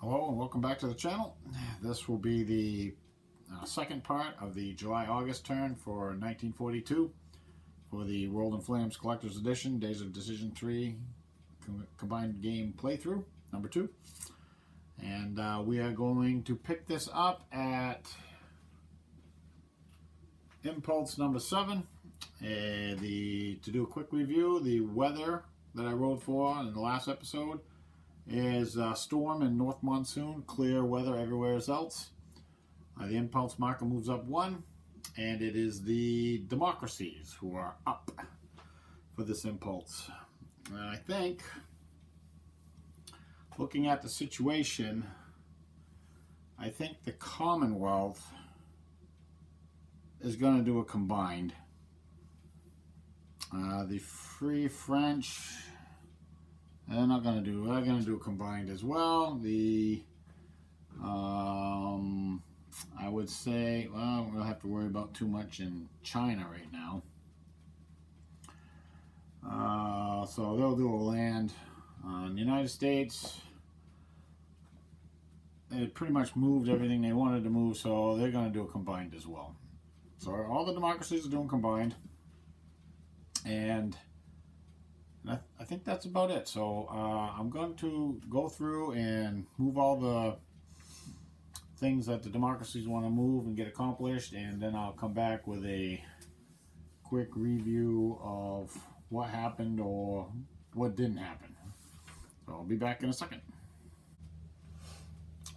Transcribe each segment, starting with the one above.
Hello and welcome back to the channel. This will be the second part of the July-August turn for 1942 for the World in Flames Collector's Edition, Days of Decision 3 Combined Game Playthrough, number 2. And we are going to pick this up at Impulse number 7. To do a quick review, the weather that I rolled for in the last episode is storm and north monsoon, clear weather everywhere else. The impulse marker moves up 1, and it is the democracies who are up for this impulse. I think, looking at the situation, I think the Commonwealth is going to do a combined. The Free French, they're not going to do. They're going to do combined as well. I would say, well, we'll have to worry about too much in China right now. So they'll do a land. In the United States, they pretty much moved everything they wanted to move, so they're going to do a combined as well. So all the democracies are doing combined, and I think that's about it. So I'm going to go through and move all the things that the democracies want to move and get accomplished, and then I'll come back with a quick review of what happened or what didn't happen. So I'll be back in a second.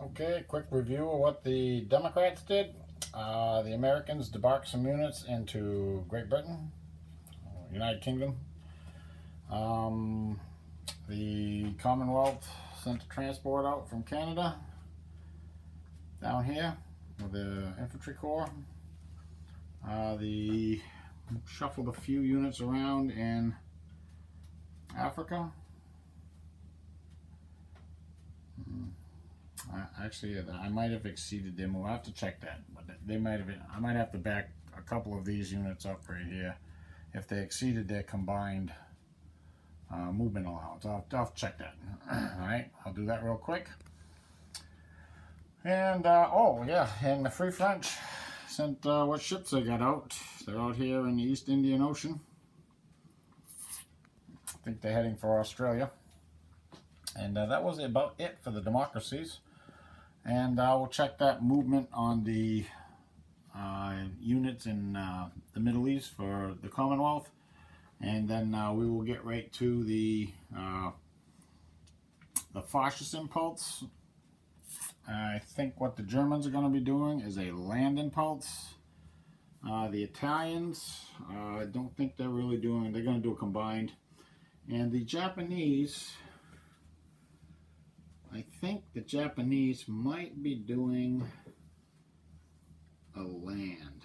Okay, quick review of what the Democrats did. The Americans debarked some units into Great Britain, United Kingdom. The Commonwealth sent a transport out from Canada down here with the infantry corps. They shuffled a few units around in Africa. Actually, I might have exceeded them. We'll have to check that. But they might have. I might have to back a couple of these units up right here if they exceeded their combined movement allowance. I'll check that. Alright, I'll do that real quick. And, oh yeah, and the Free French sent what ships they got out. They're out here in the East Indian Ocean. I think they're heading for Australia. And that was about it for the democracies. And we'll check that movement on the units in the Middle East for the Commonwealth. And then we will get right to the fascist impulse. I think what the Germans are going to be doing is a land impulse. The Italians, I don't think they're really doing. They're going to do a combined. And the Japanese, I think the Japanese might be doing a land.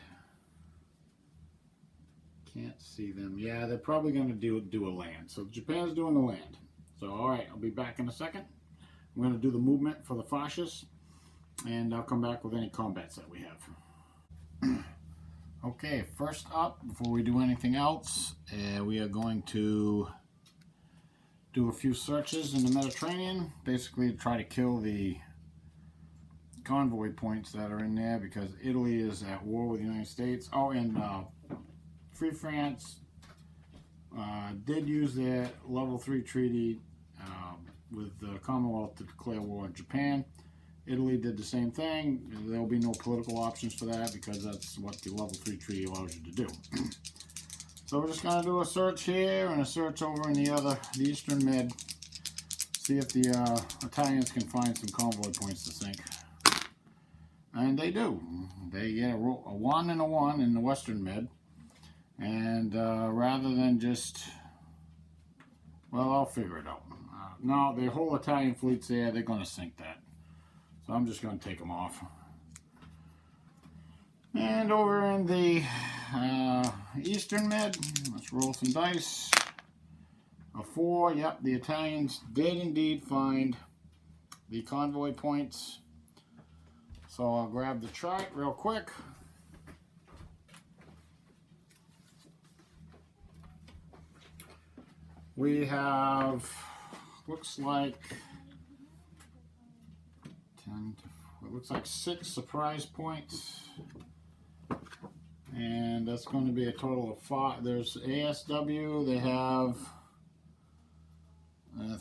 Can't see them. Yeah, they're probably going to do a land. So Japan's doing a land. So alright, I'll be back in a second. I'm going to do the movement for the fascists, and I'll come back with any combats that we have. Okay, first up, before we do anything else, we are going to do a few searches in the Mediterranean, basically to try to kill the convoy points that are in there, because Italy is at war with the United States. Oh, and Free France did use their level 3 treaty with the Commonwealth to declare war on Japan. Italy did the same thing. There will be no political options for that because that's what the level 3 treaty allows you to do. So we're just going to do a search here and a search over in the Eastern Med. See if the Italians can find some convoy points to sink. And they do. They get a 1 and a 1 in the Western Med. And rather than just, well, I'll figure it out. No, the whole Italian fleet's there. They're going to sink that. So I'm just going to take them off. And over in the Eastern Med, let's roll some dice. A 4, yep, the Italians did indeed find the convoy points. So I'll grab the chart real quick. We have, looks like 10 to, it looks like 6 surprise points. And that's going to be a total of 5. There's ASW, they have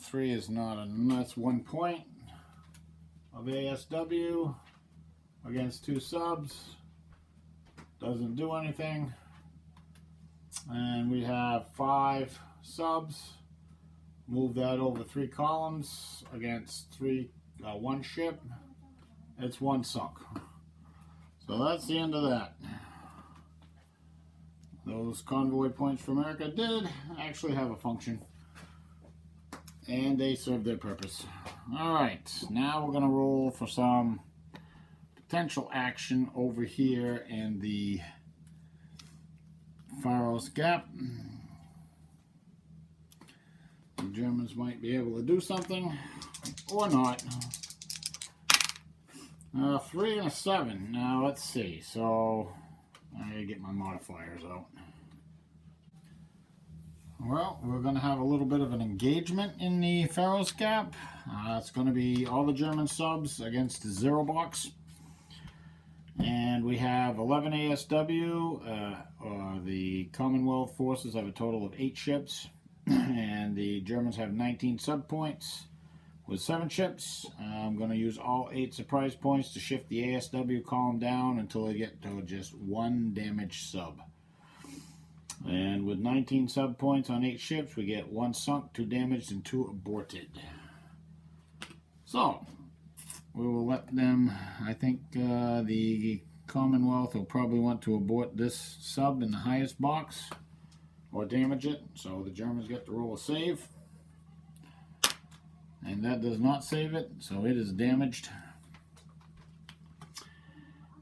3 is not enough, that's 1 point of ASW against 2 subs. Doesn't do anything. And we have 5 subs. Move that over 3 columns against 1 ship. It's 1 sunk. So that's the end of that. Those convoy points for America did actually have a function, and they served their purpose. Alright, now we're going to roll for some potential action over here in the Faroes Gap. The Germans might be able to do something, or not. 3 and a 7. Now let's see. So I gotta get my modifiers out. Well, we're going to have a little bit of an engagement in the Faroes Gap. It's going to be all the German subs against the 0 box. And we have 11 ASW. The Commonwealth forces have a total of 8 ships. And the Germans have 19 sub points with 7 ships. I'm going to use all 8 surprise points to shift the ASW column down until I get to just 1 damaged sub. And with 19 sub points on 8 ships, we get 1 sunk, 2 damaged, and 2 aborted. So, we will let them, I think the Commonwealth will probably want to abort this sub in the highest box, or damage it, so the Germans get to roll a save. And that does not save it, so it is damaged.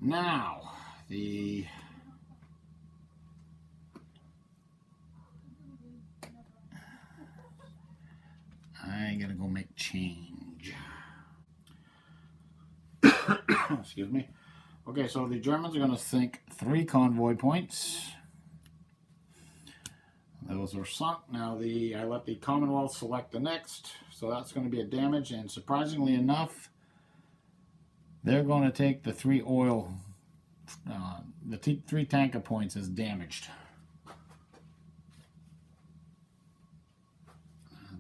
Now, I gotta go make change. Excuse me. Okay, so the Germans are gonna sink 3 convoy points. Those are sunk. Now I let the Commonwealth select the next, so that's going to be a damage. And surprisingly enough, they're going to take the 3 oil, the 3 tanker points as damaged.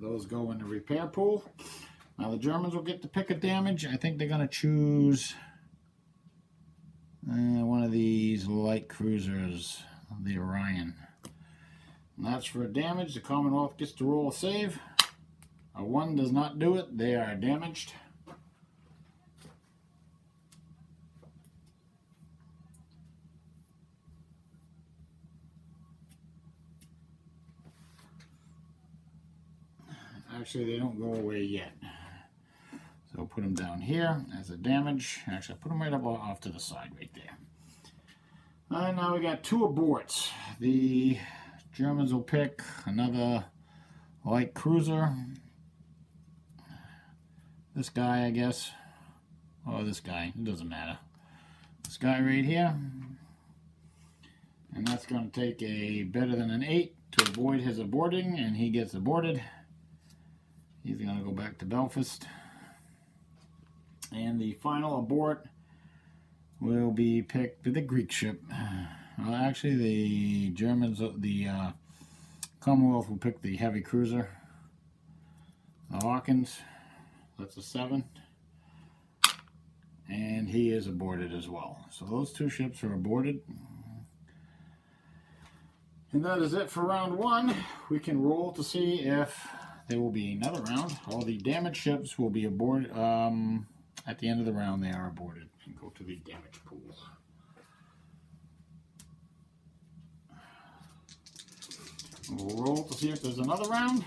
Those go in the repair pool. Now the Germans will get to pick a damage. I think they're going to choose one of these light cruisers, the Orion. And that's for damage. The Commonwealth gets to roll a save. A 1 does not do it. They are damaged. Actually, they don't go away yet. So put them down here as a damage. Actually, put them right up off to the side right there. And now we got 2 aborts. The Germans will pick another light cruiser. This guy, I guess. Oh, this guy. It doesn't matter. This guy right here. And that's going to take a better than an 8 to avoid his aborting, and he gets aborted. He's going to go back to Belfast. And the final abort will be picked with the Greek ship. Well, actually, the Germans, the Commonwealth will pick the heavy cruiser, the Hawkins. That's a 7. And he is aborted as well. So those 2 ships are aborted. And that is it for round 1. We can roll to see if there will be another round. All the damaged ships will be aborted. At the end of the round, they are aborted and go to the damage pool. We'll roll to see if there's another round.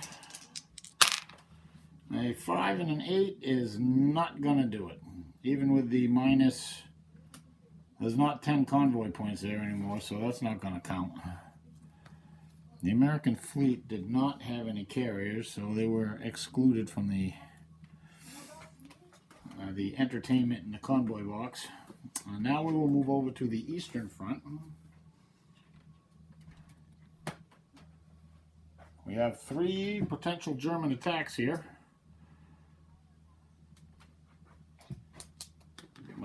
A 5 and an 8 is not going to do it. Even with the minus, there's not 10 convoy points there anymore, so that's not going to count. The American fleet did not have any carriers, so they were excluded from the entertainment in the convoy box. Now we will move over to the Eastern Front. We have 3 potential German attacks here.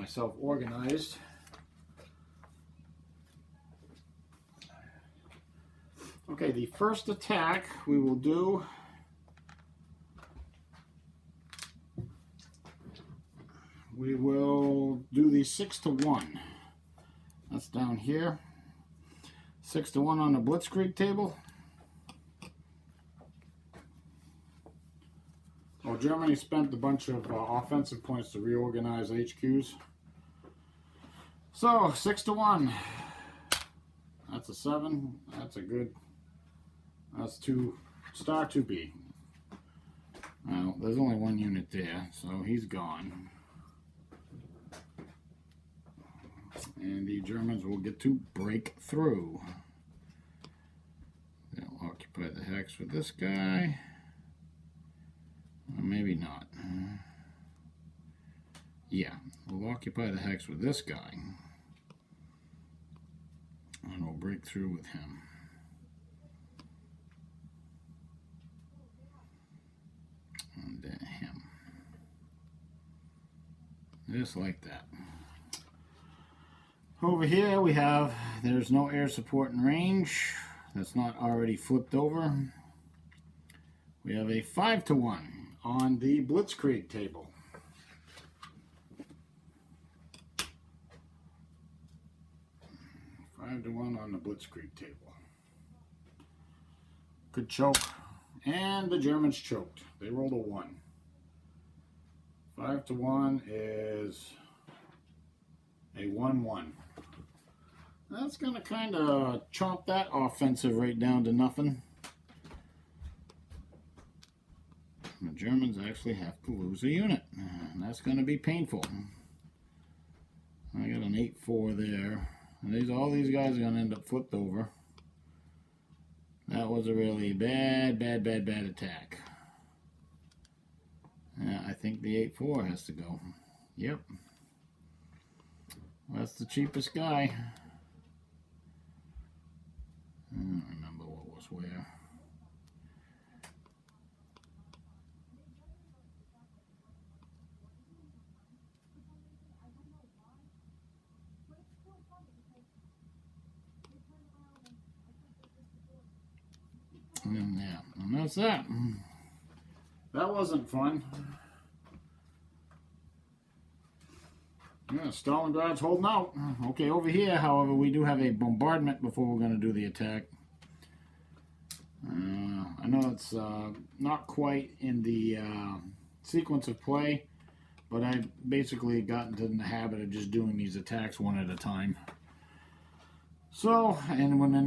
myself organized. Okay, the first attack we will do the 6-to-1. That's down here. 6-to-1 on the Blitzkrieg table. Well, Germany spent a bunch of offensive points to reorganize HQs. So 6-to-1. That's a 7. That's a good. That's 2 star 2B. Well, there's only 1 unit there, so he's gone. And the Germans will get to break through. They'll occupy the hex with this guy. Or maybe not. Yeah, we'll occupy the hex with this guy. And we'll break through with him. And then him. Just like that. Over here we have, there's no air support in range. That's not already flipped over. We have a 5-to-1 on the Blitzkrieg table. Five to 1 on the Blitzkrieg table. Good choke. And the Germans choked. They rolled a 1. 5-to-1 is a 1-1. That's going to kind of chomp that offensive right down to nothing. The Germans actually have to lose a unit. And that's going to be painful. I got an 8-4 there. And all these guys are going to end up flipped over. That was a really bad attack. Yeah, I think the 8-4 has to go. Yep. That's the cheapest guy. I don't remember what was where. And yeah, and that's that. That wasn't fun. Yeah, Stalingrad's holding out. Okay, over here, however, we do have a bombardment before we're going to do the attack. I know it's not quite in the sequence of play, but I've basically gotten in the habit of just doing these attacks one at a time. So, and when they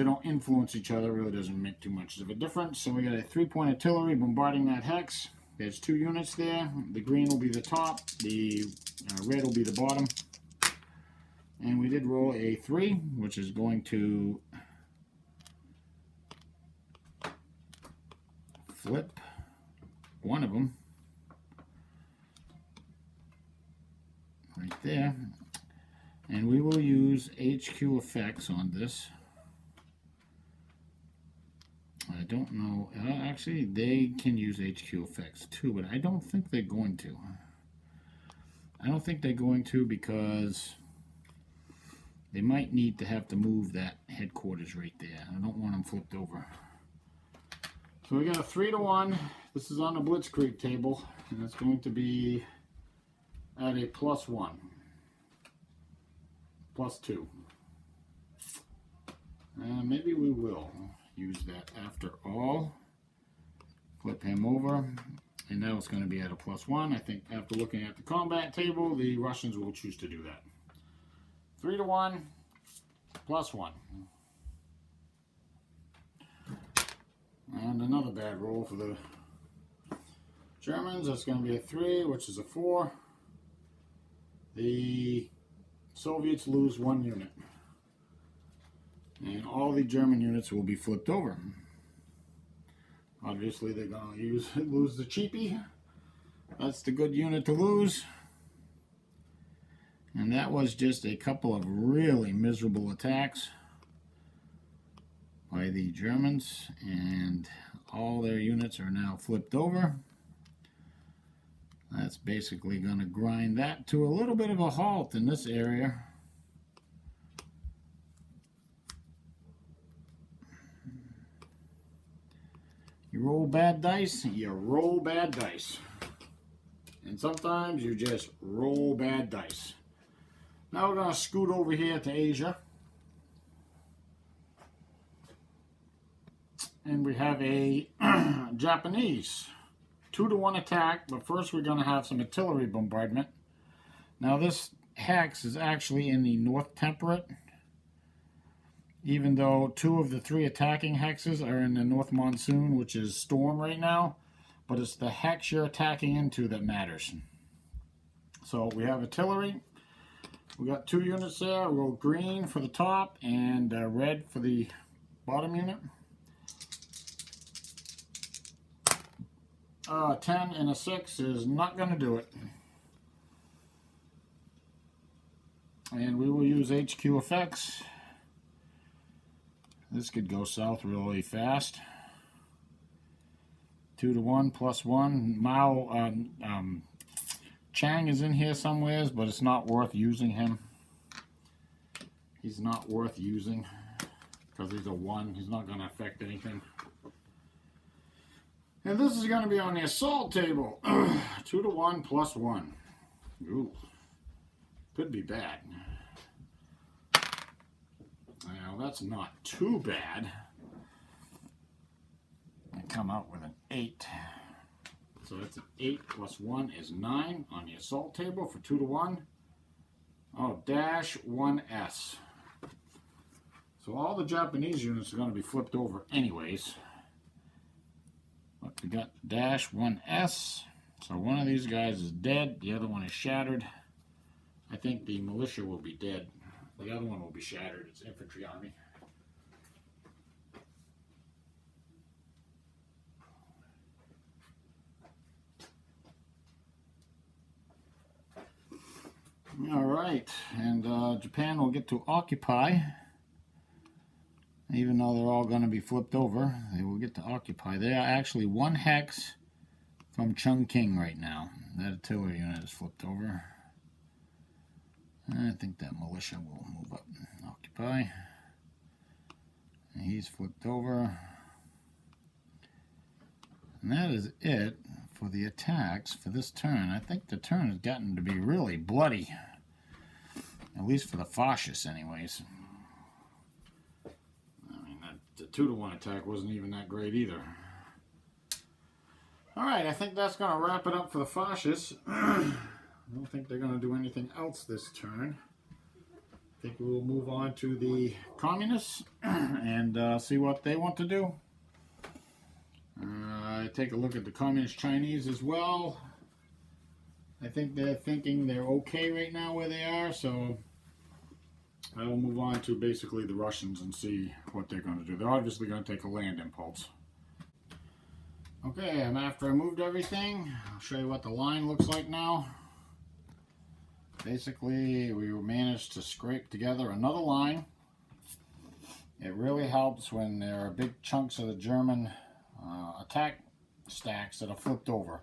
don't influence each other, it really doesn't make too much of a difference. So we got a 3-point artillery bombarding that hex. There's 2 units there. The green will be the top. The red will be the bottom. And we did roll a 3, which is going to flip one of them right there. And we will use HQ effects on this. I don't know. Actually, they can use HQ effects too, but I don't think they're going to. I don't think they're going to because they might need to have to move that headquarters right there. I don't want them flipped over. So we got a 3-to-1. This is on the Blitzkrieg table, and it's going to be at a +1. +2. And maybe we will use that after all. Flip him over. And now it's going to be at a +1. I think after looking at the combat table, the Russians will choose to do that. 3-to-1, +1. And another bad roll for the Germans. That's going to be a 3, which is a 4. The Soviets lose 1 unit. And all the German units will be flipped over. Obviously, they're going to lose the cheapie. That's the good unit to lose. And that was just a couple of really miserable attacks by the Germans. And all their units are now flipped over. That's that's basically going to grind that to a little bit of a halt in this area. You roll bad dice, you roll bad dice. And sometimes you just roll bad dice. Now we're going to scoot over here to Asia. And we have a Japanese 2-to-1 attack, but first we're going to have some artillery bombardment. Now this hex is actually in the North Temperate, even though 2 of the 3 attacking hexes are in the North Monsoon, which is storm right now, but it's the hex you're attacking into that matters. So we have artillery. We got 2 units there. We'll go green for the top and red for the bottom unit. 10 and a 6 is not going to do it. And we will use HQ effects. This could go south really fast. 2-to-1 plus 1. Mao Chang is in here somewheres, but it's not worth using him. He's not worth using because he's a 1. He's not going to affect anything. And this is going to be on the assault table. 2-to-1 plus 1. Ooh. Could be bad. Now, that's not too bad. I come out with an 8. So that's an 8 plus 1 is 9 on the assault table for 2-to-1. Oh, dash 1S. So all the Japanese units are going to be flipped over anyways. But we got dash 1S. So one of these guys is dead. The other one is shattered. I think the militia will be dead. The other one will be shattered. It's infantry army. All right, and Japan will get to occupy. Even though they're all going to be flipped over, they will get to occupy. They are actually 1 hex from Chungking right now. That artillery unit is flipped over. I think that militia will move up and occupy. And he's flipped over. And that is it for the attacks for this turn. I think the turn has gotten to be really bloody. At least for the fascists anyways. I mean, the 2-to-1 attack wasn't even that great either. Alright, I think that's going to wrap it up for the fascists. I don't think they're going to do anything else this turn. I think we'll move on to the communists and see what they want to do. Take a look at the communist Chinese as well. I think they're thinking they're okay right now where they are, so I will move on to basically the Russians and see what they're going to do. They're obviously going to take a land impulse. Okay, and after I moved everything, I'll show you what the line looks like now. Basically, we managed to scrape together another line. It really helps when there are big chunks of the German attack stacks that are flipped over.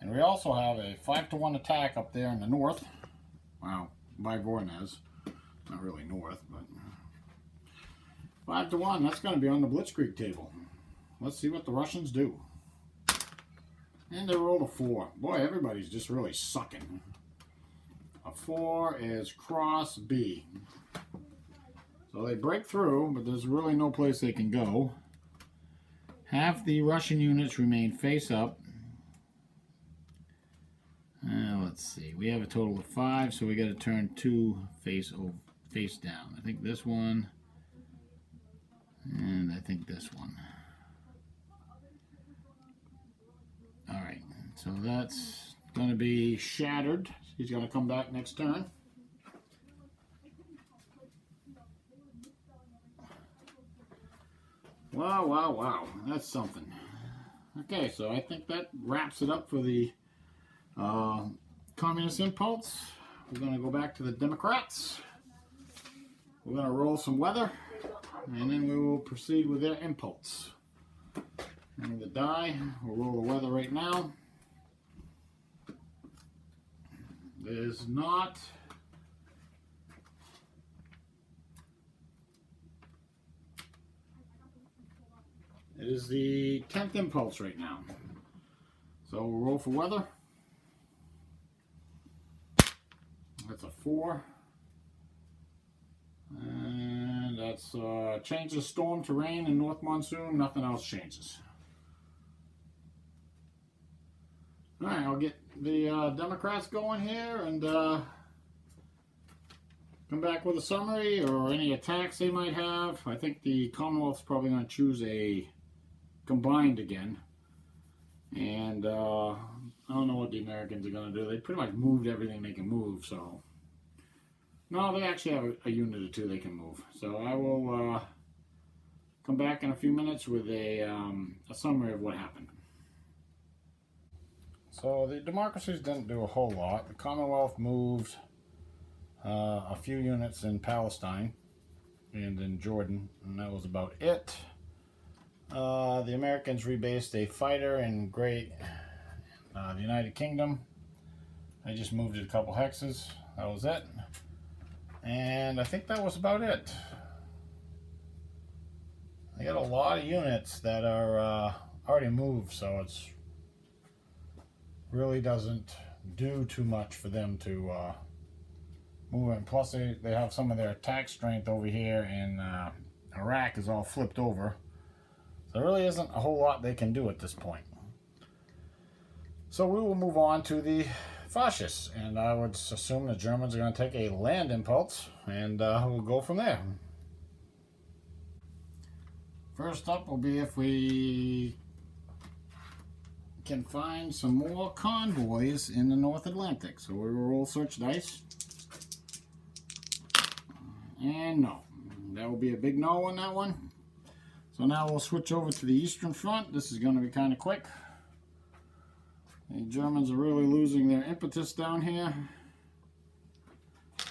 And we also have a 5-to-1 attack up there in the north. Wow, by Voronezh. Not really north, but 5-to-1. That's going to be on the Blitzkrieg table. Let's see what the Russians do. And they rolled a 4. Boy, everybody's just really sucking. A 4 is cross B. So they break through, but there's really no place they can go. Half the Russian units remain face up. Let's see. We have a total of 5, so we got to turn 2 face down. I think this one, and I think this one. All right, so that's going to be shattered. He's going to come back next turn. Wow, wow, wow. That's something. Okay, so I think that wraps it up for the Communist Impulse. We're going to go back to the Democrats. We're going to roll some weather, and then we will proceed with their impulse. And the die, we'll roll the weather right now. is not. It is the 10th impulse right now. So we'll roll for weather. That's a 4. And that's changes storm to rain and north monsoon. Nothing else changes. Alright, I'll get the Democrats going here and come back with a summary or any attacks they might have. I think the Commonwealth's probably going to choose a combined again. And I don't know what the Americans are going to do. They pretty much moved everything they can move, so. No, they actually have a unit or two they can move. So I will come back in a few minutes with a summary of what happened. So the democracies didn't do a whole lot. The Commonwealth moved a few units in Palestine and in Jordan, and that was about it. The Americans rebased a fighter in the United Kingdom. They just moved it a couple hexes. That was it. And I think that was about it. They got a lot of units that are already moved, so it's really doesn't do too much for them to move it. And plus they have some of their attack strength over here in Iraq is all flipped over. So there really isn't a whole lot they can do at this point. So we will move on to the fascists, and I would assume the Germans are going to take a land impulse, and we'll go from there. First up will be if we can find some more convoys in the North Atlantic. So we will roll search dice. And no. That will be a big no on that one. So now we'll switch over to the Eastern Front. This is going to be kind of quick. The Germans are really losing their impetus down here.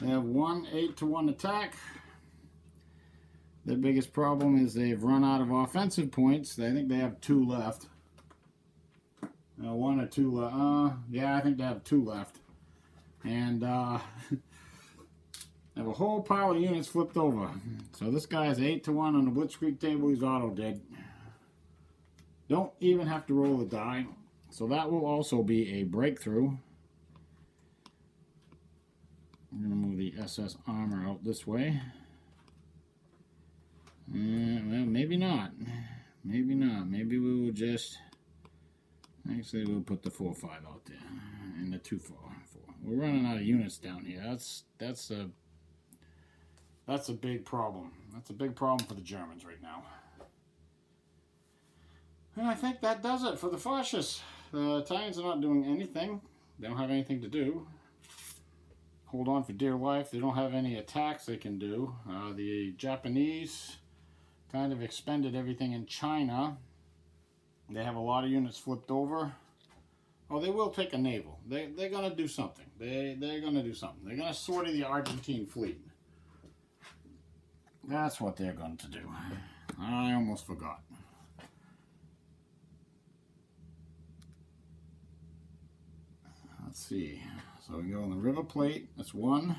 They have 1 8-to-1 attack. Their biggest problem is they've run out of offensive points. I think they have 2 left. 1 or 2 left. Yeah, I think they have 2 left. And they have a whole pile of units flipped over. So this guy is 8-to-1 on the Blitzkrieg table. He's auto dead. Don't even have to roll the die. So that will also be a breakthrough. I'm going to move the SS armor out this way. Well, maybe not. Maybe not. Maybe we will just... Actually, we'll put the 4-5 out there. And the 2-4. We're running out of units down here. That's a big problem. That's a big problem for the Germans right now. And I think that does it for the fascists. The Italians are not doing anything. They don't have anything to do. Hold on for dear life. They don't have any attacks they can do. The Japanese kind of expended everything in China. They have a lot of units flipped over. Oh, they will take a naval. They're going to do something. They're going to do something. They're going to sortie the Argentine fleet. That's what they're going to do. I almost forgot. Let's see. So we go on the River Plate. That's 1.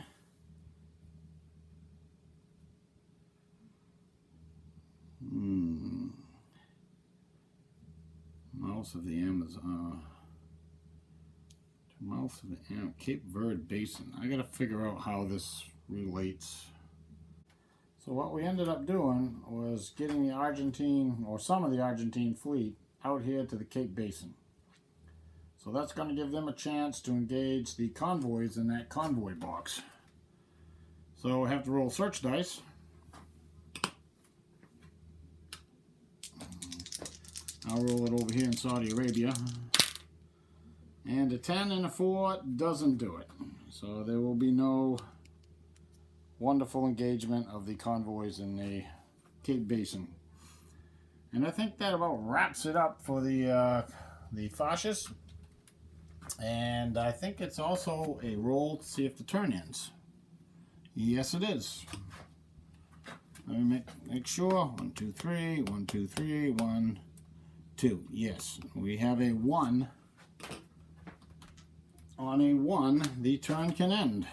Mouth of the Amazon. Mouth of the Cape Verde Basin. I got to figure out how this relates. So what we ended up doing was getting the Argentine, or some of the Argentine fleet, out here to the Cape Basin. So that's going to give them a chance to engage the convoys in that convoy box. So we have to roll search dice. I'll roll it over here in Saudi Arabia. And a 10 and a 4 doesn't do it. So there will be no wonderful engagement of the convoys in the Cape Basin. And I think that about wraps it up for the fascists. And I think it's also a roll to see if the turn ends. Yes, it is. Let me make sure. 1, 2, 3. 1, 2, 3. 1, 2. Yes, we have a 1 on a 1, the turn can end.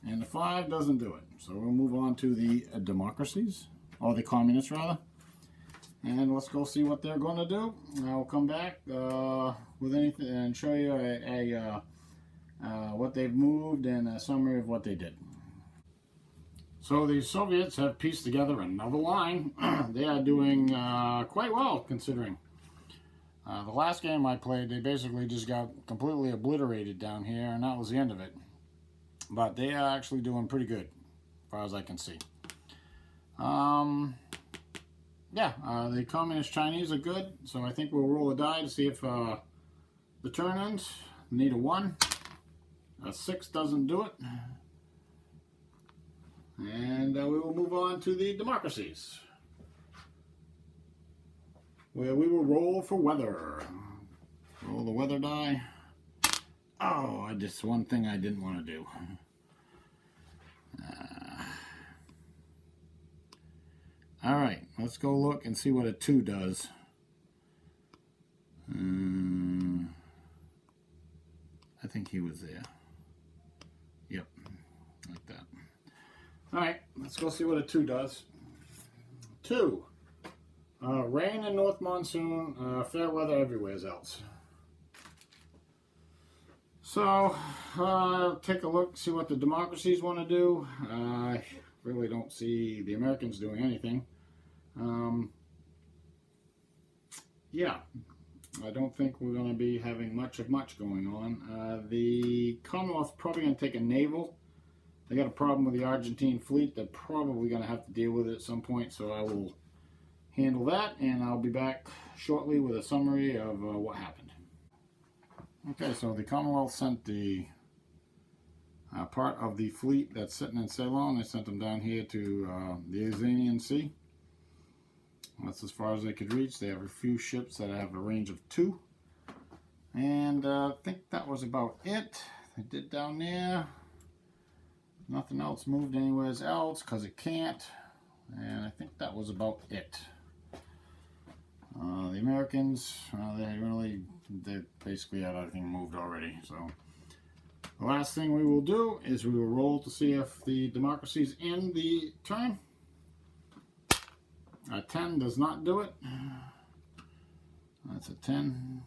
And the 5 doesn't do it. So we'll move on to the democracies, or the communists rather. And let's go see what they're going to do. I'll come back with anything and show you what they've moved and a summary of what they did. So the Soviets have pieced together another line. They are doing quite well considering. The last game I played, they basically just got completely obliterated down here, and that was the end of it. But they are actually doing pretty good, as far as I can see. The Communist Chinese are good, so I think we'll roll a die to see if the turn ends. Need a 1. A 6 doesn't do it. And we will move on to the democracies, where we will roll for weather. Roll the weather die. Oh, just one thing I didn't want to do. All right, let's go look and see what a 2 does. I think he was there. Yep, like that. All right, let's go see what a 2 does. 2. Rain and north monsoon, fair weather everywhere else. So, take a look, see what the democracies want to do. I really don't see the Americans doing anything. I don't think we're going to be having much going on. The Commonwealth's probably going to take a naval. They got a problem with the Argentine fleet. They're probably going to have to deal with it at some point, so I will handle that, and I'll be back shortly with a summary of what happened. Okay, so the Commonwealth sent the part of the fleet that's sitting in Ceylon. They sent them down here to the Azanian Sea. That's as far as they could reach. They have a few ships that have a range of 2. And I think that was about it. They did down there. Nothing else moved anywhere else because it can't. And I think that was about it. The Americans, they basically had everything moved already. So the last thing we will do is we will roll to see if the democracies end the turn. A 10 does not do it. That's a 10.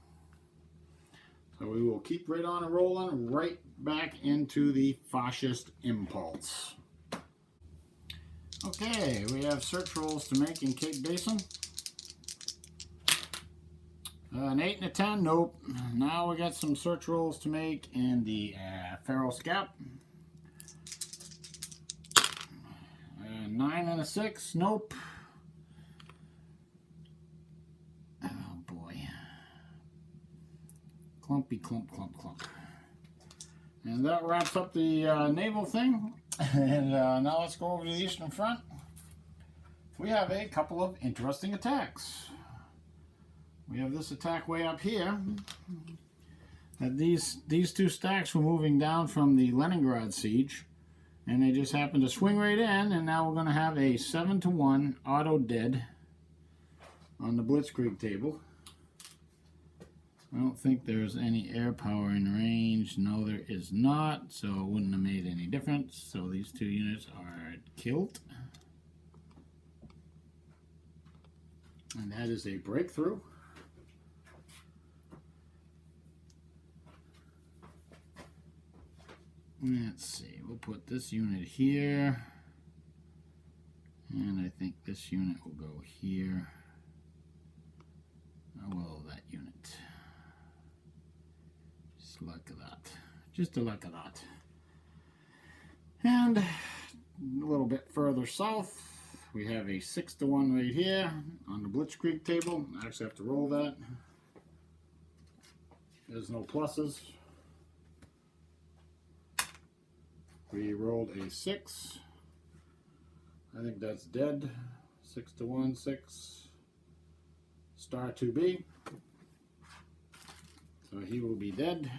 So we will keep right on and rolling right back into the fascist impulse. Okay, we have search rolls to make in Cape Basin. An 8 and a 10, nope. Now we got some search rolls to make in the Faroe Scap. 9 and a 6, nope. Oh boy. Clumpy clump. And that wraps up the naval thing. And now let's go over to the Eastern Front. We have a couple of interesting attacks. We have this attack way up here. These 2 stacks were moving down from the Leningrad siege, and they just happened to swing right in, and now we're going to have a 7-to-1 auto dead on the Blitzkrieg table. I don't think there's any air power in range. No, there is not, so it wouldn't have made any difference. So these 2 units are killed. And that is a breakthrough. Let's see, we'll put this unit here, and I think this unit will go here. Oh, well, that unit. Just like that. Just like that. And a little bit further south, we have a 6-to-1 right here on the Blitzkrieg table. I actually have to roll that. There's no pluses. We rolled a 6. I think that's dead. 6-to-1, 6. Star 2B. So he will be dead.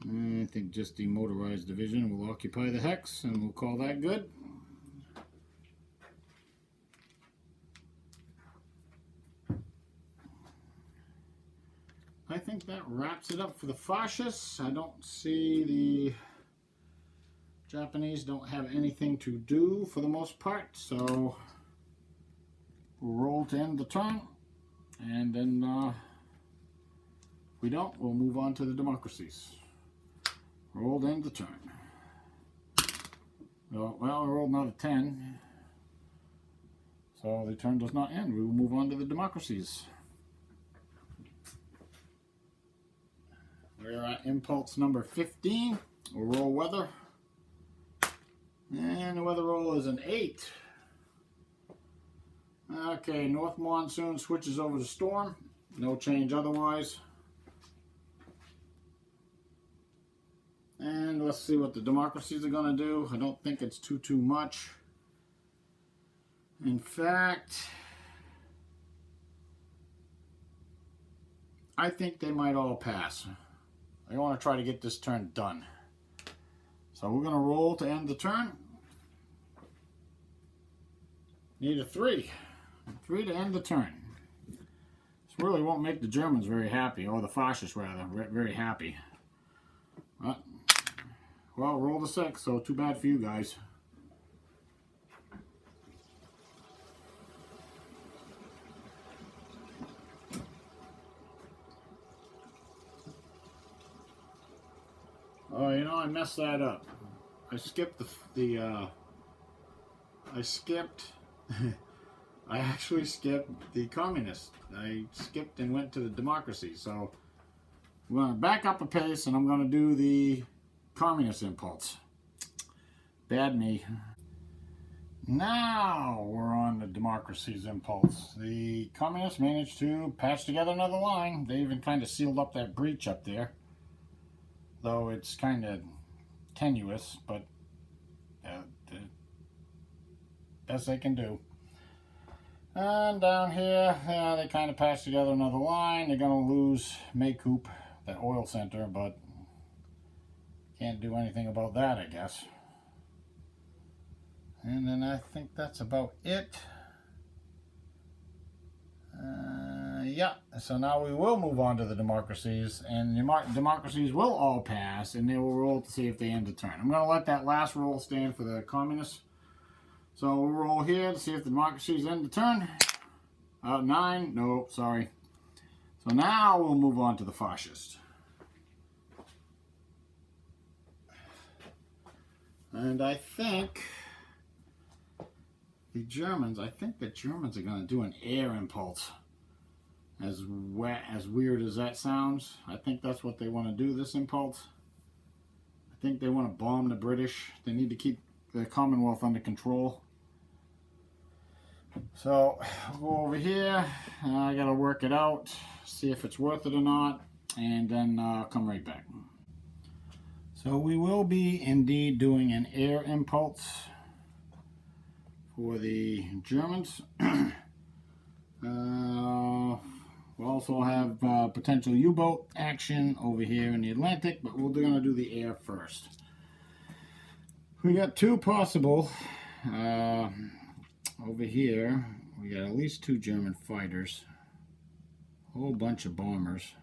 I think just the motorized division will occupy the hex, and we'll call that good. I think think that wraps it up for the fascists. I don't see the Japanese don't have anything to do for the most part, so we'll roll to end the turn, and then if we don't, we'll move on to the democracies. Roll to end the turn. Well, we rolled another 10, so the turn does not end. We will move on to the democracies. We're at impulse number 15. We'll roll weather. And the weather roll is an 8. Okay, north monsoon switches over to storm. No change otherwise. And let's see what the democracies are going to do. I don't think it's too much. In fact, I think they might all pass. I want to try to get this turn done. So we're going to roll to end the turn. Need a 3. 3 to end the turn. This really won't make the Germans very happy, or the fascists rather, very happy. Well, roll the 6, so too bad for you guys. Oh, you know, I messed that up. I skipped I actually skipped the communists. I skipped and went to the democracy. So I'm going to back up a pace and I'm going to do the communist impulse. Bad me. Now we're on the democracy's impulse. The communists managed to patch together another line. They even kind of sealed up that breach up there. Though it's kind of tenuous, but the best they can do. And down here, they kind of patched together another line. They're going to lose Maycoop, that oil center, but can't do anything about that, I guess. And then I think that's about it. Yeah, so now we will move on to the democracies, and the democracies will all pass, and they will roll to see if they end the turn. I'm going to let that last roll stand for the communists. So we'll roll here to see if the democracies end the turn. 9, no, sorry. So now we'll move on to the fascists. And I think the Germans are going to do an air impulse. As weird as that sounds, I think that's what they want to do, this impulse. I think they want to bomb the British. They need to keep the Commonwealth under control. So, I'll go over here. I got to work it out, see if it's worth it or not, and then come right back. So we will be indeed doing an air impulse for the Germans. We'll also have potential U-boat action over here in the Atlantic, but we're going to do the air first. We got 2 possible. Over here, we got at least 2 German fighters. A whole bunch of bombers.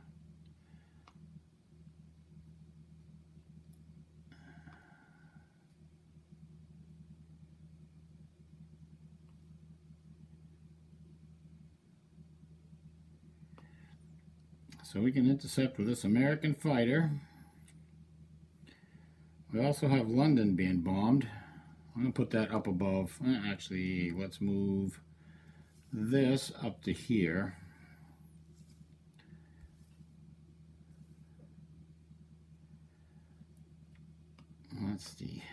So we can intercept with this American fighter. We also have London being bombed. I'm going to put that up above. Actually, let's move this up to here. Let's see.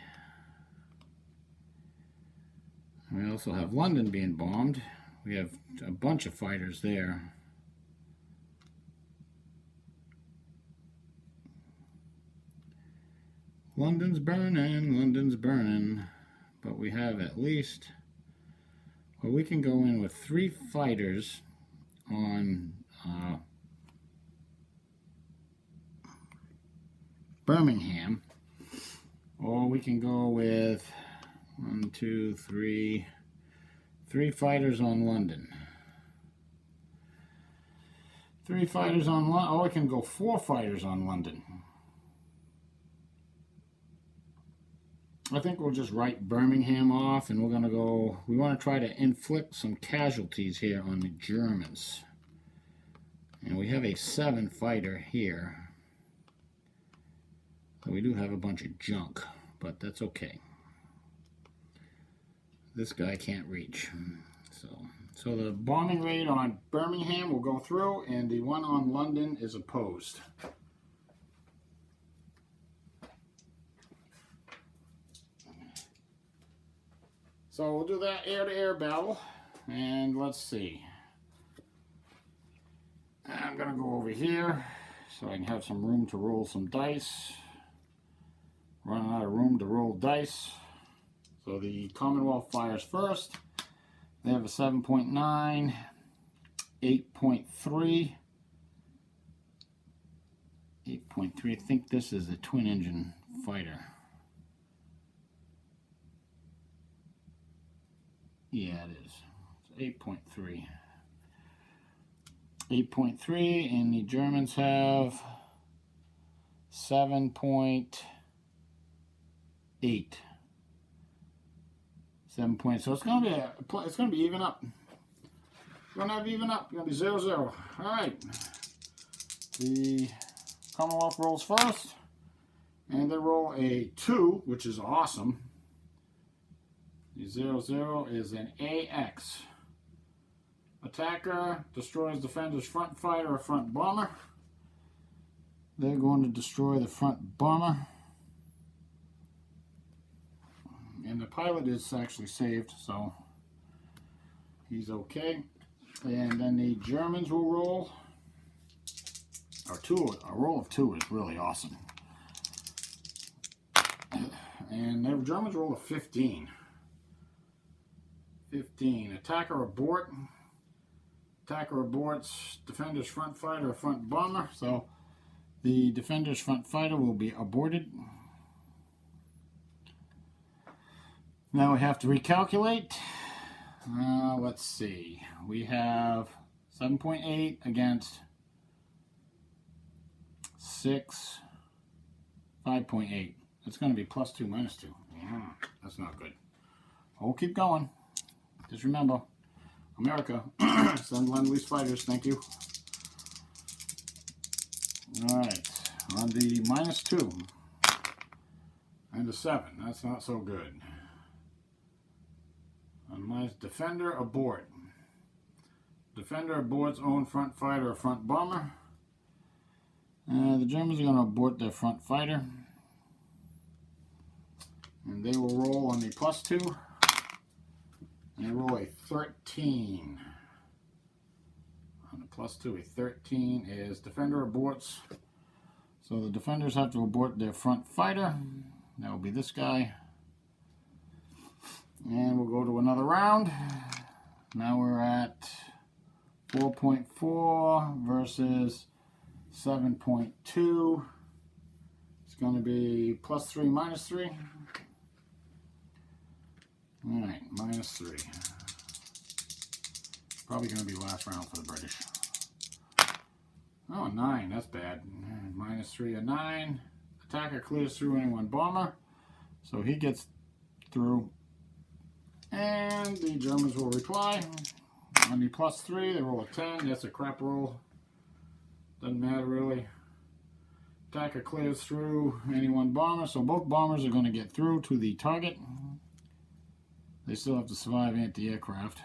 We also have London being bombed. We have a bunch of fighters there. London's burning, but we have at least, well, we can go in with 3 fighters on Birmingham, or we can go with 1, 2, 3, 3 fighters on London. 3 fighters on London. Oh, I can go 4 fighters on London. I think we'll just write Birmingham off, and we're going to go, we want to try to inflict some casualties here on the Germans. And we have a 7 fighter here. So we do have a bunch of junk, but that's okay. This guy can't reach. So the bombing raid on Birmingham will go through, and the one on London is opposed. So we'll do that air-to-air battle, and let's see. I'm going to go over here so I can have some room to roll some dice. Running out of room to roll dice. So the Commonwealth fires first. They have a 7.9, 8.3. 8.3. I think this is a twin engine fighter. Yeah, it is. It's 8.3. 8.3, and the Germans have 7.8. 7 points. So it's gonna be even up. We're gonna have even up. It's gonna be 0-0. All right. The Commonwealth rolls first, and they roll a 2, which is awesome. The 0-0 is an AX. Attacker destroys defender's front fighter or front bomber. They're going to destroy the front bomber. And the pilot is actually saved, so he's okay. And then the Germans will roll. A roll of 2 is really awesome. And the Germans roll a 15. 15. Attacker abort. Attacker aborts defender's front fighter or front bomber. So the defender's front fighter will be aborted. Now we have to recalculate. Let's see. We have 7.8 against 6, 5.8. It's going to be +2, -2. Yeah, that's not good. We'll keep going. Just remember, America, send Lend-Lease fighters. Thank you. All right, on the -2 and a 7. That's not so good. On my defender abort. Defender aborts own front fighter or front bomber. The Germans are going to abort their front fighter. And they will roll on the +2. And they roll a 13. On the +2, a 13 is defender aborts. So the defenders have to abort their front fighter. That will be this guy. And we'll go to another round. Now we're at 4.4 versus 7.2. It's going to be +3, -3. All right, -3. Probably going to be last round for the British. Oh, 9. That's bad. -3, a 9. Attacker clears through anyone bomber. So he gets through. And the Germans will reply. On the +3, they roll a 10. That's a crap roll. Doesn't matter really. Attacker clears through any one bomber. So both bombers are going to get through to the target. They still have to survive anti-aircraft.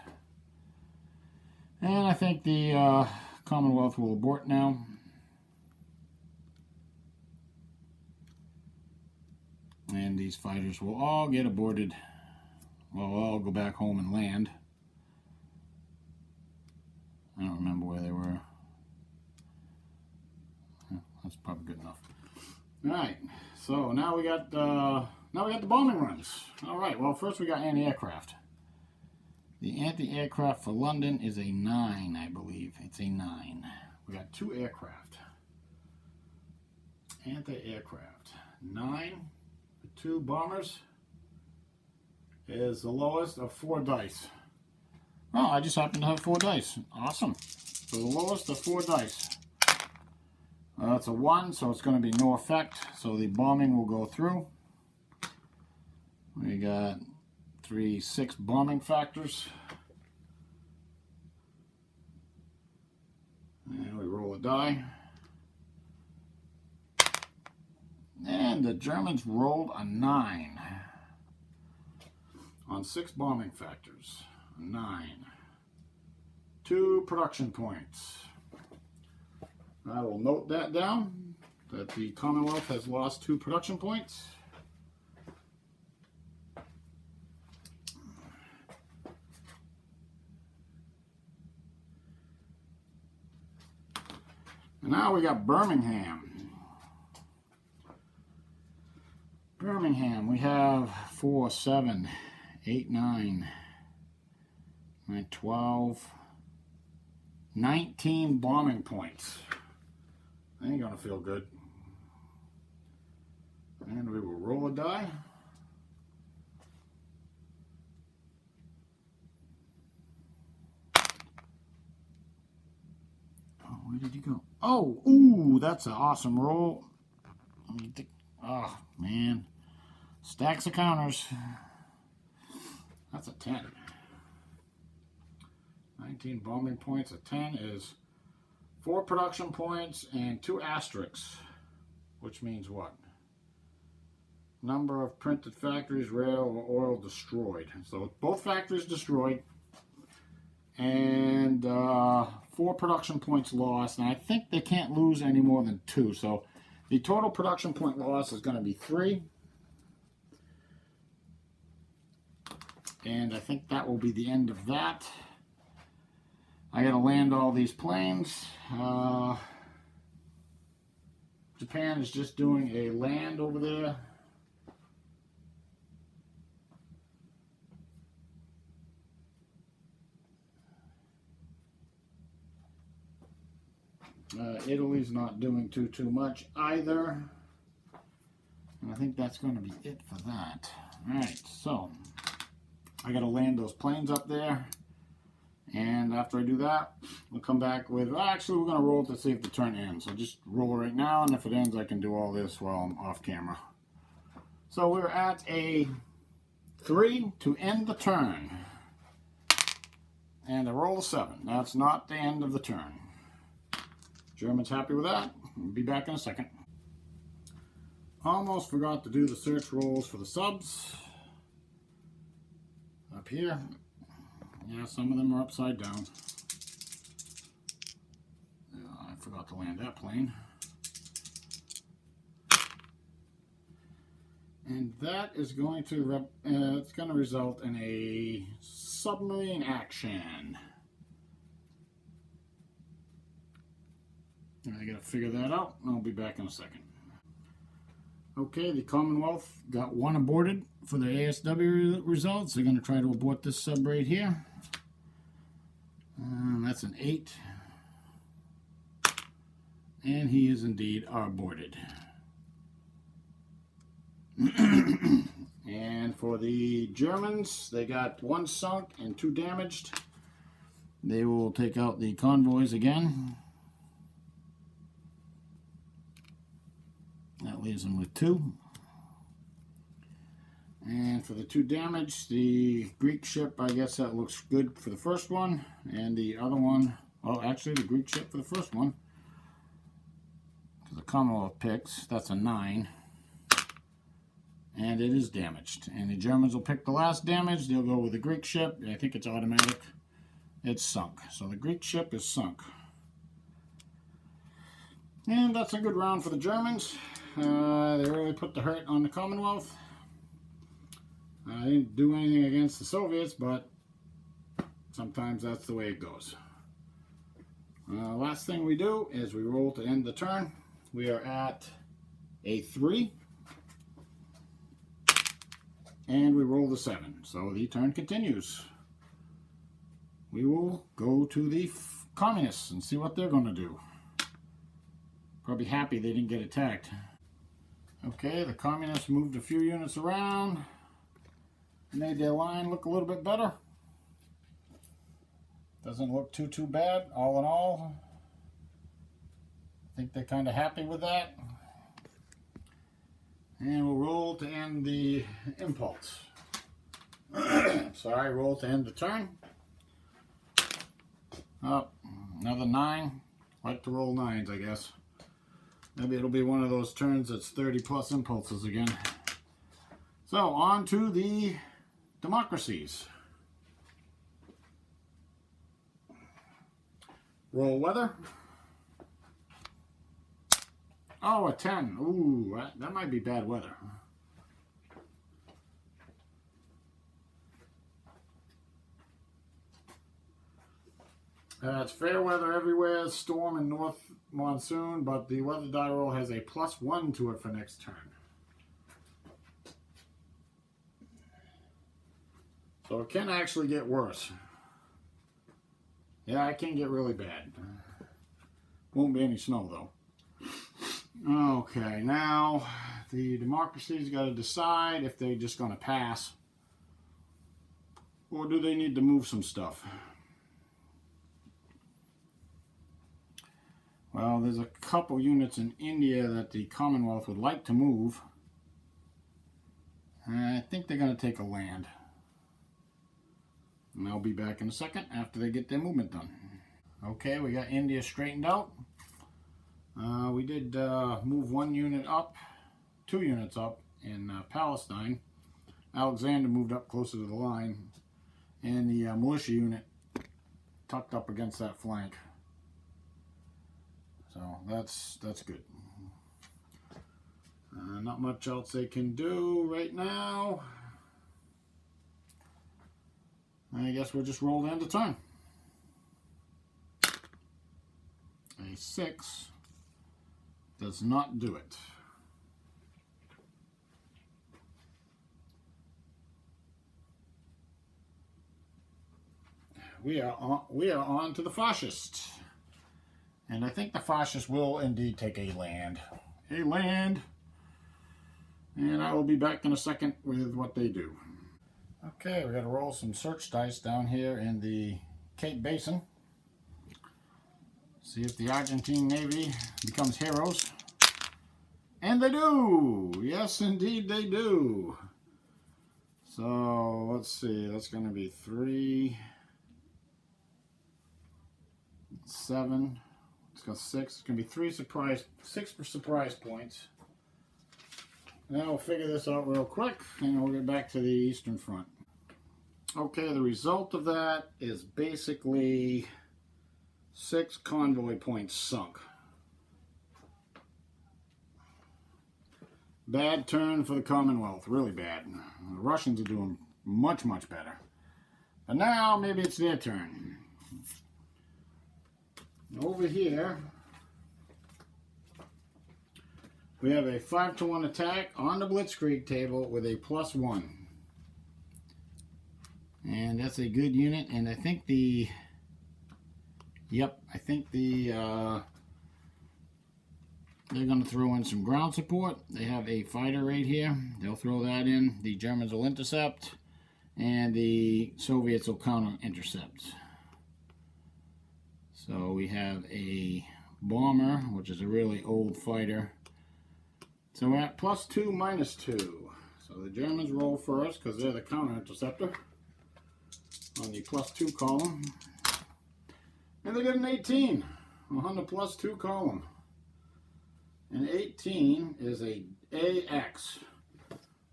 And I think the Commonwealth will abort now. And these fighters will all get aborted. Well, I'll go back home and land. I don't remember where they were. That's probably good enough. All right. So now we got the bombing runs. All right. Well, first we got anti-aircraft. The anti-aircraft for London is a 9, I believe. It's a 9. We got 2 aircraft. Anti-aircraft 9. 2 bombers. Is the lowest of 4 dice. Oh, I just happen to have 4 dice. Awesome. So the lowest of 4 dice. That's a 1, so it's going to be no effect. So the bombing will go through. We got 3 6 bombing factors. And we roll a die. And the Germans rolled a 9 on 6 bombing factors. 9. 2 production points. I will note that down, that the Commonwealth has lost 2 production points. And now we got Birmingham. Birmingham, we have 4, 7, 8, 9, 12, 19 bombing points. Ain't gonna feel good. And we will roll a die. Oh, where did you go? Oh, ooh, that's an awesome roll. Oh, man. Stacks of counters. That's a 10. 19 bombing points. A 10 is 4 production points and 2 asterisks, which means what? Number of printed factories, rail, or oil destroyed. So both factories destroyed, and 4 production points lost. And I think they can't lose any more than 2. So the total production point loss is going to be 3. And I think that will be the end of that. I got to land all these planes. Japan is just doing a land over there. Italy's not doing too much either. And I think that's going to be it for that. Alright, so I got to land those planes up there. And after I do that, we'll come back with, actually we're going to roll to see if the turn ends. So just roll right now, and if it ends I can do all this while I'm off camera. So we're at a 3 to end the turn. And I roll a 7. That's not the end of the turn. German's happy with that. We'll be back in a second. Almost forgot to do the search rolls for the subs. Up here. Yeah, some of them are upside down. I forgot to land that plane. And that is going to it's going to result in a submarine action. I got to figure that out. I'll be back in a second. Okay, the Commonwealth got 1 aborted for the ASW results. They're going to try to abort this sub right here. That's an 8. And he is indeed aborted. And for the Germans, they got 1 sunk and 2 damaged. They will take out the convoys again. That leaves them with 2. And for the 2 damage, the Greek ship, I guess that looks good for the first one. And the other one, well, actually the Greek ship for the first one, the Commonwealth picks, that's a 9. And it is damaged. And the Germans will pick the last damage. They'll go with the Greek ship. I think it's automatic. It's sunk. So the Greek ship is sunk. And that's a good round for the Germans. They really put the hurt on the Commonwealth. I didn't do anything against the Soviets, but sometimes that's the way it goes. Last thing we do is we roll to end the turn. We are at a 3. And we roll the 7. So the turn continues. We will go to the Communists and see what they're going to do. Probably happy they didn't get attacked. Okay, the Communists moved a few units around. Made their line look a little bit better. Doesn't look too bad, all in all. I think they're kind of happy with that. And we'll roll to end the impulse. Sorry, roll to end the turn. Up, another 9. Like to roll 9s, I guess. Maybe it'll be one of those turns that's 30 plus impulses again. So, on to the democracies. Roll weather. Oh, a 10. Ooh, that might be bad weather. It's fair weather everywhere, storm and north monsoon, but the weather die roll has a +1 to it for next turn. So it can actually get worse. Yeah, it can get really bad. Won't be any snow though. Okay, now the democracy's got to decide if they're just going to pass or do they need to move some stuff. Well, there's a couple units in India that the Commonwealth would like to move. I think they're going to take a land. And I'll be back in a second after they get their movement done. Okay, we got India straightened out. We did move 1 unit up, 2 units up in Palestine. Alexander moved up closer to the line, and the militia unit tucked up against that flank. So that's good. Not much else they can do right now. I guess we'll just roll to end the turn. A 6 does not do it. We are on to the fascists. And I think the fascists will indeed take a land. A land. And I will be back in a second with what they do. Okay, we're going to roll some search dice down here in the Cape Basin. See if the Argentine Navy becomes heroes. And they do! Yes, indeed they do. So, let's see. That's going to be 3, 7. It's got 6. It's going to be 6 for surprise points. Now we'll figure this out real quick, and we'll get back to the Eastern Front. Okay, the result of that is basically 6 convoy points sunk. Bad turn for the Commonwealth, really bad. The Russians are doing much better. But now, maybe it's their turn. Over here, we have a 5-to-1 attack on the Blitzkrieg table with a +1. And that's a good unit, and I think they're going to throw in some ground support. They have a fighter right here. They'll throw that in. The Germans will intercept, and the Soviets will counter-intercept. So we have a bomber, which is a really old fighter. So we're at +2, -2. So the Germans roll first because they're the counter-interceptor on the +2 column. And they get an 18 on the +2 column. An 18 is a AX.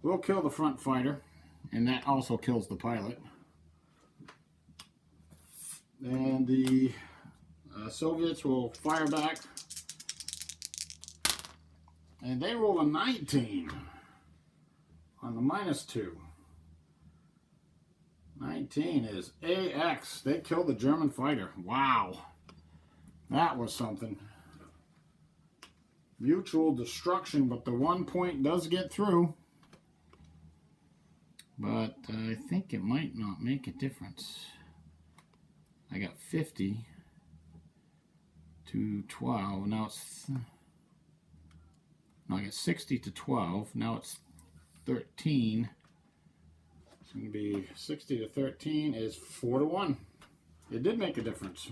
We'll kill the front fighter, and that also kills the pilot. And the Soviets will fire back. And they roll a 19 on the -2. 19 is AX. They killed the German fighter. Wow. That was something. Mutual destruction, but the 1 point does get through. But I think it might not make a difference. I got 50 to 12. Now it's... No, I got 60 to 12. Now it's 13. It's going to be 60 to 13 is 4-1. it did make a difference.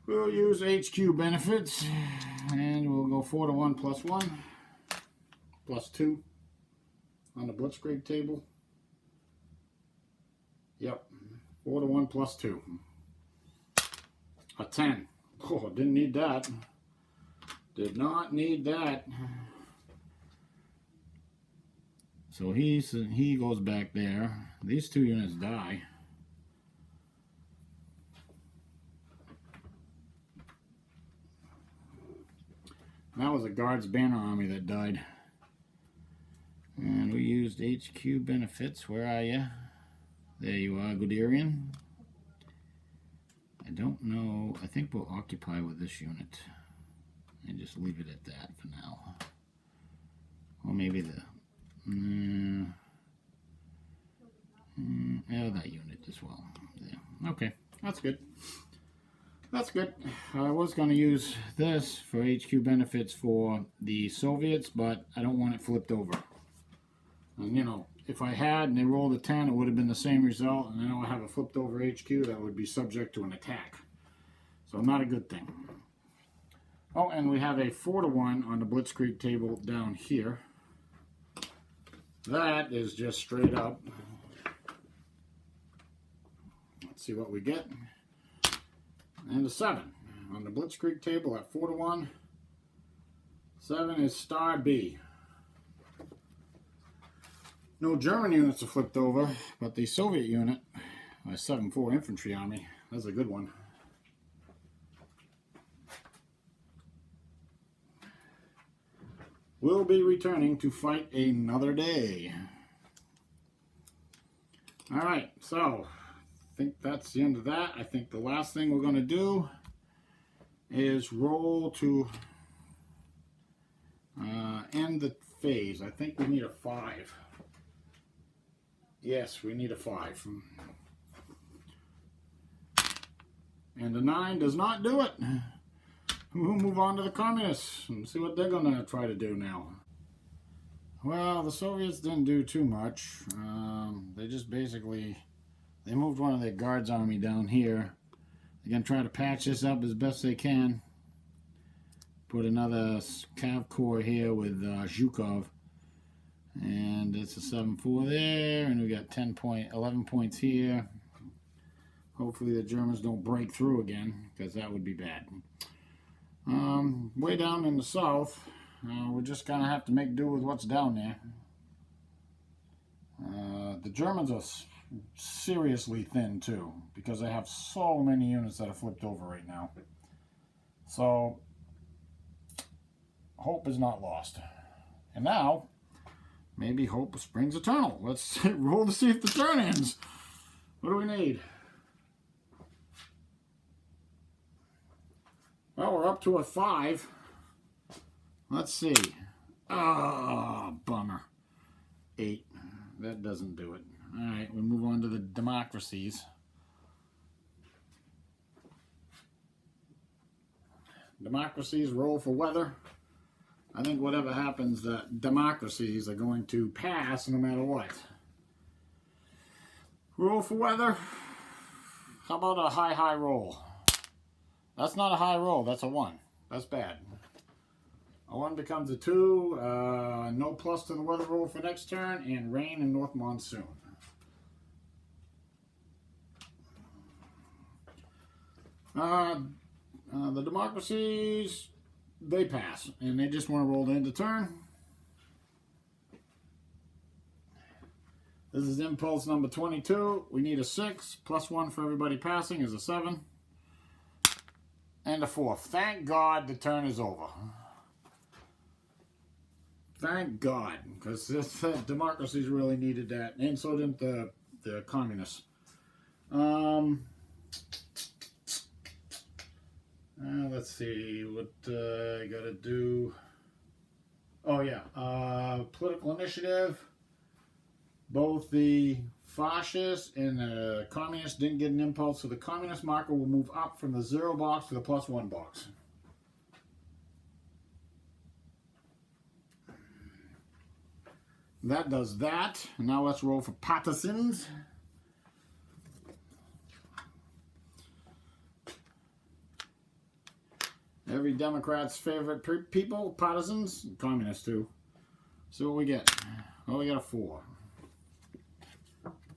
We'll use HQ benefits, and we'll go 4 to 1 plus 1, plus 2 on the Blitzkrieg table. Yep, 4 to 1 plus 2. A 10. Oh, didn't need that. Did not need that. So he goes back there. These 2 units die. That was a Guards Banner Army that died. And we used HQ benefits. Where are you? There you are, Guderian. I don't know. I think we'll occupy with this unit. And just leave it at that for now. Or maybe the... yeah, that unit as well. Yeah. Okay, that's good. That's good. I was going to use this for HQ benefits for the Soviets, but I don't want it flipped over. And you know, if I had and they rolled a 10, it would have been the same result, and I know I have a flipped over HQ that would be subject to an attack. So not a good thing. Oh, and we have a 4 to 1 on the Blitzkrieg table down here. That is just straight up. Let's see what we get. And a 7 on the Blitzkrieg table at 4 to 1. 7 is star B. No German units are flipped over, but the Soviet unit, my 7-4 infantry army, that's a good one. We'll be returning to fight another day. Alright, so I think that's the end of that. I think the last thing we're going to do is roll to end the phase. I think we need a 5. Yes, we need a 5. And the 9 does not do it. We'll move on to the communists and see what they're going to try to do now. Well, the Soviets didn't do too much. They just basically, they moved one of their Guards army down here. They're going to try to patch this up as best they can. Put another Cav Corps here with Zhukov. And it's a 7-4 there, and we got 11 points here. Hopefully the Germans don't break through again, because that would be bad. Way down in the south, we're just going to have to make do with what's down there. The Germans are seriously thin too, because they have so many units that are flipped over right now. So, hope is not lost. And now, maybe hope springs eternal. Let's roll to see if the turn ends. What do we need? Well, we're up to a 5. Let's see. Oh, bummer. 8. That doesn't do it. Alright, we move on to the democracies. Democracies roll for weather. I think whatever happens, the democracies are going to pass no matter what. Roll for weather. How about a high roll? That's not a high roll, that's a 1. That's bad. A 1 becomes a 2. No plus to the weather roll for next turn, and rain and north monsoon. The democracies, they pass, and they just want to roll to end the turn. This is impulse number 22. We need a 6. Plus 1 for everybody passing is a 7. And a 4. Thank God the turn is over. Thank God, because democracies really needed that, and so didn't the communists. Let's see what I gotta do. Oh yeah, political initiative. Both the fascists and the communists didn't get an impulse, so the communist marker will move up from the 0 box to the +1 box. That does that. Now let's roll for partisans. be Democrats' favorite people, partisans, communists too. See what we get. Oh, we got a 4.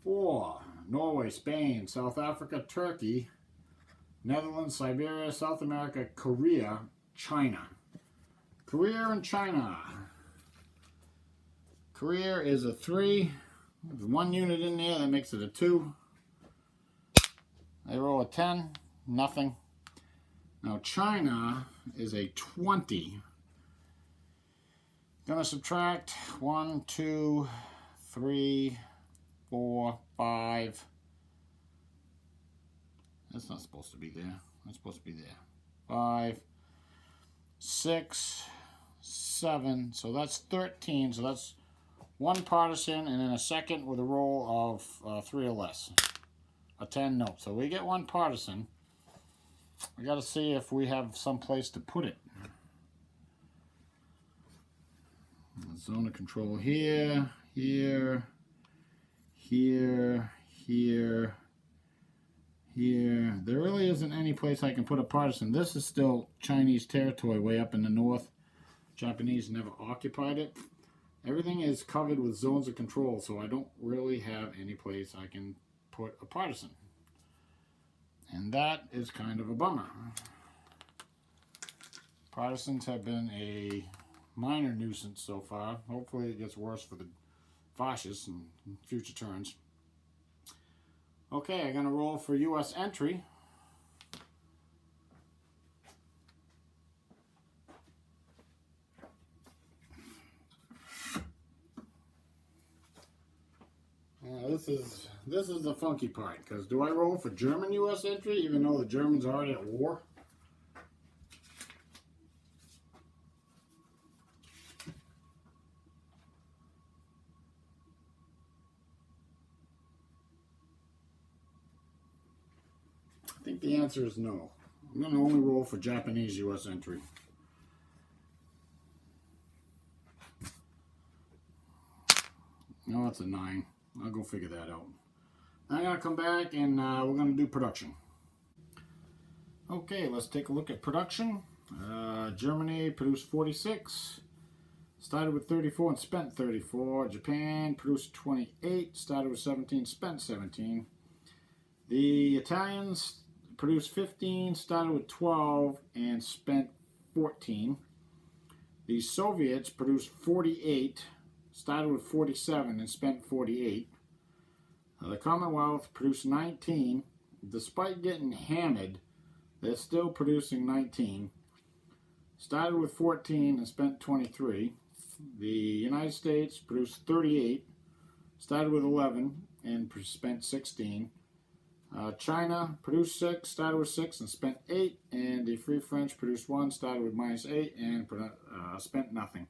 4. Norway, Spain, South Africa, Turkey, Netherlands, Siberia, South America, Korea, China. Korea and China. Korea is a 3. There's 1 unit in there, that makes it a 2. They roll a 10, nothing. Now China is a 20. Gonna subtract 1, 2, 3, 4, 5. That's not supposed to be there. That's supposed to be there. 5, 6, 7. So that's 13. So that's 1 partisan and then a second with a roll of 3 or less. A 10, no. So we get 1 partisan. We got to see if we have some place to put it. Zone of control here, here, here, here, here. There really isn't any place I can put a partisan. This is still Chinese territory way up in the north. Japanese never occupied it. Everything is covered with zones of control, so I don't really have any place I can put a partisan. And that is kind of a bummer. Partisans have been a minor nuisance so far. Hopefully it gets worse for the fascists in future turns. Okay, I'm going to roll for US entry. This is the funky part, because do I roll for German US entry even though the Germans are already at war? I think the answer is no. I'm going to only roll for Japanese US entry. No, it's a 9. I'll go figure that out. I'm going to come back and we're going to do production. Okay, let's take a look at production. Germany produced 46. Started with 34 and spent 34. Japan produced 28. Started with 17, spent 17. The Italians produced 15. Started with 12 and spent 14. The Soviets produced 48. Started with 47 and spent 48. The Commonwealth produced 19. Despite getting hammered, they're still producing 19. Started with 14 and spent 23. The United States produced 38. Started with 11 and spent 16. China produced 6, started with 6 and spent 8. And the Free French produced 1, started with -8 and spent nothing.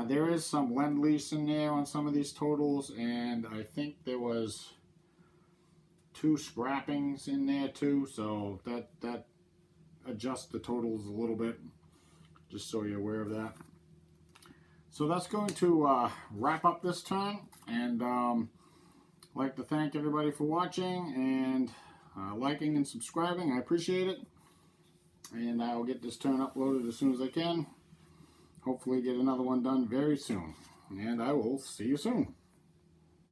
There is some lend-lease in there on some of these totals, and I think there was 2 scrappings in there too, so that adjusts the totals a little bit, just so you're aware of that. So that's going to wrap up this turn, and I'd like to thank everybody for watching and liking and subscribing. I appreciate it, and I will get this turn uploaded as soon as I can. Hopefully get another one done very soon. And I will see you soon.